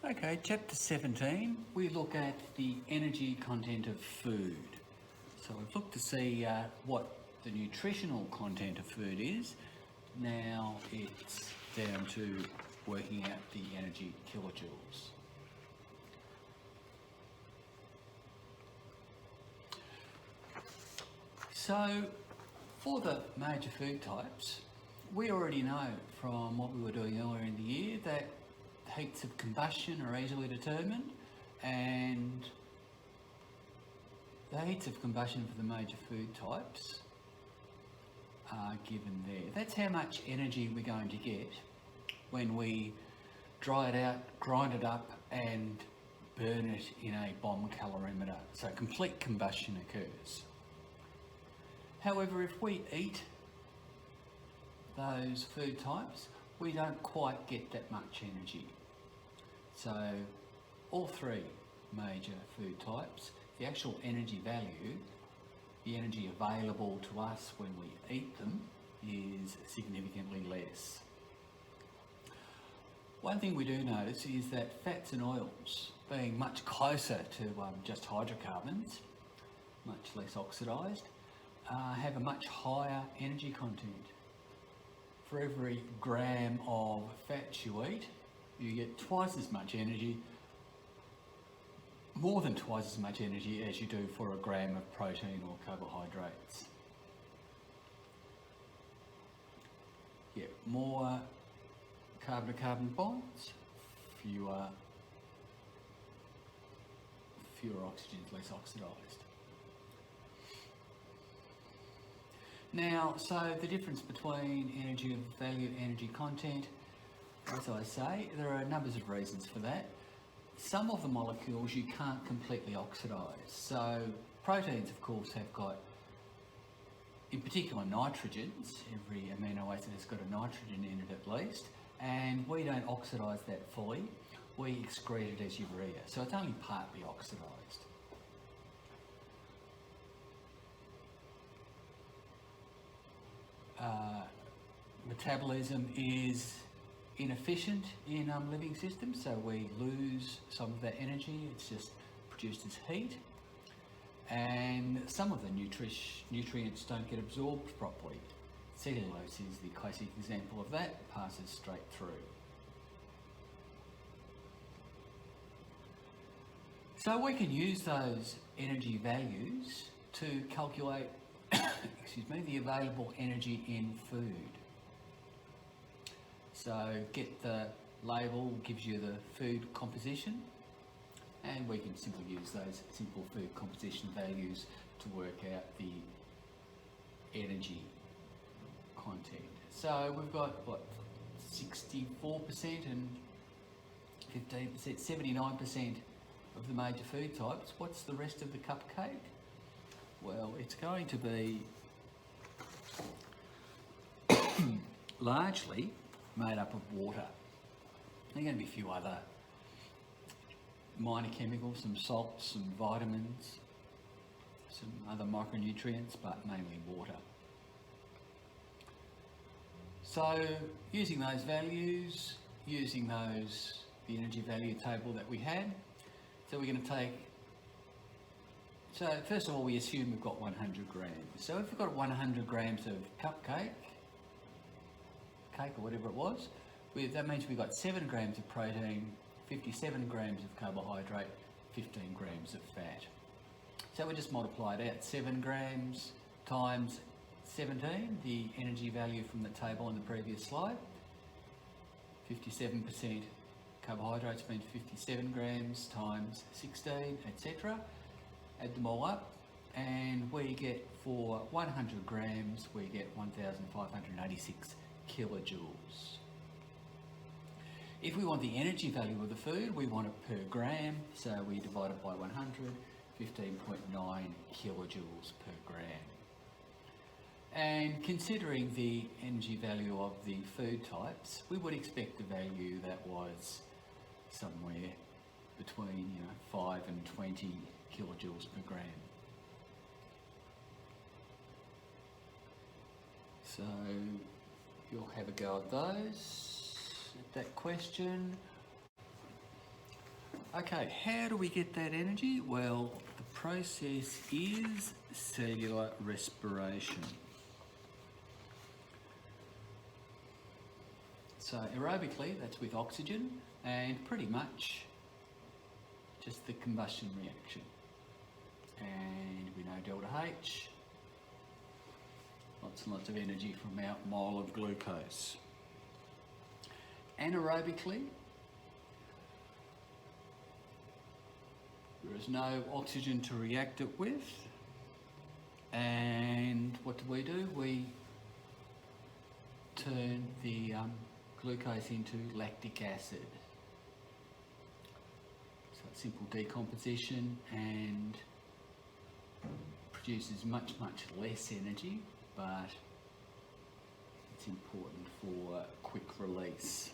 Okay, chapter 17, we look at the energy content of food. So we've looked to see what the nutritional content of food is. Now it's down to working out the energy kilojoules. So for the major food types, we already know from what we were doing earlier in the year that heats of combustion are easily determined, and the heats of combustion for the major food types are given there. That's how much energy we're going to get when we dry it out, grind it up and burn it in a bomb calorimeter. So complete combustion occurs. However, if we eat those food types, we don't quite get that much energy. So all three major food types, the actual energy value, the energy available to us when we eat them, is significantly less. One thing we do notice is that fats and oils, being much closer to just hydrocarbons, much less oxidised, have a much higher energy content. For every gram of fat you eat, you get twice as much energy, more than twice as much energy as you do for a gram of protein or carbohydrates. Yeah, more carbon-to-carbon bonds, fewer oxygens, less oxidised. Now, so the difference between energy of value and energy content, as I say, there are numbers of reasons for that. Some of the molecules you can't completely oxidise. So proteins, of course, have got, in particular, nitrogens. Every amino acid has got a nitrogen in it at least, and we don't oxidise that fully. We excrete it as urea, so it's only partly oxidised. Metabolism is inefficient in living systems, so we lose some of that energy. It's just produced as heat, and some of the nutrients don't get absorbed properly. Cellulose is the classic example of that. It passes straight through. So we can use those energy values to calculate the available energy in food. So get the label, gives you the food composition, and we can simply use those simple food composition values to work out the energy content. So we've got what, 64% and 15%, 79% of the major food types. What's the rest of the cupcake? Well, it's going to be largely made up of water. There are going to be a few other minor chemicals, some salts, some vitamins, some other micronutrients, but mainly water. So using those values, using the energy value table that we had, so we're going to take, so first of all we assume we've got 100 grams. So if we've got 100 grams of cake or whatever it was, that means we've got 7 grams of protein, 57 grams of carbohydrate, 15 grams of fat. So we just multiply it out, 7 grams times 17, the energy value from the table on the previous slide. 57% carbohydrates means 57 grams times 16, etc. Add them all up, and we get, for 100 grams, we get 1,586 kilojoules. If we want the energy value of the food, we want it per gram, so we divide it by 100, 15.9 kilojoules per gram. And considering the energy value of the food types, we would expect a value that was somewhere between 5 and 20 kilojoules per gram. So you'll have a go at those, at that question. Okay, how do we get that energy? Well, the process is cellular respiration. So aerobically, that's with oxygen, and pretty much just the combustion reaction. And we know delta H, lots and lots of energy from our mole of glucose. Anaerobically, there is no oxygen to react it with. And what do? We turn the glucose into lactic acid. So it's simple decomposition and produces much less energy, but it's important for quick release.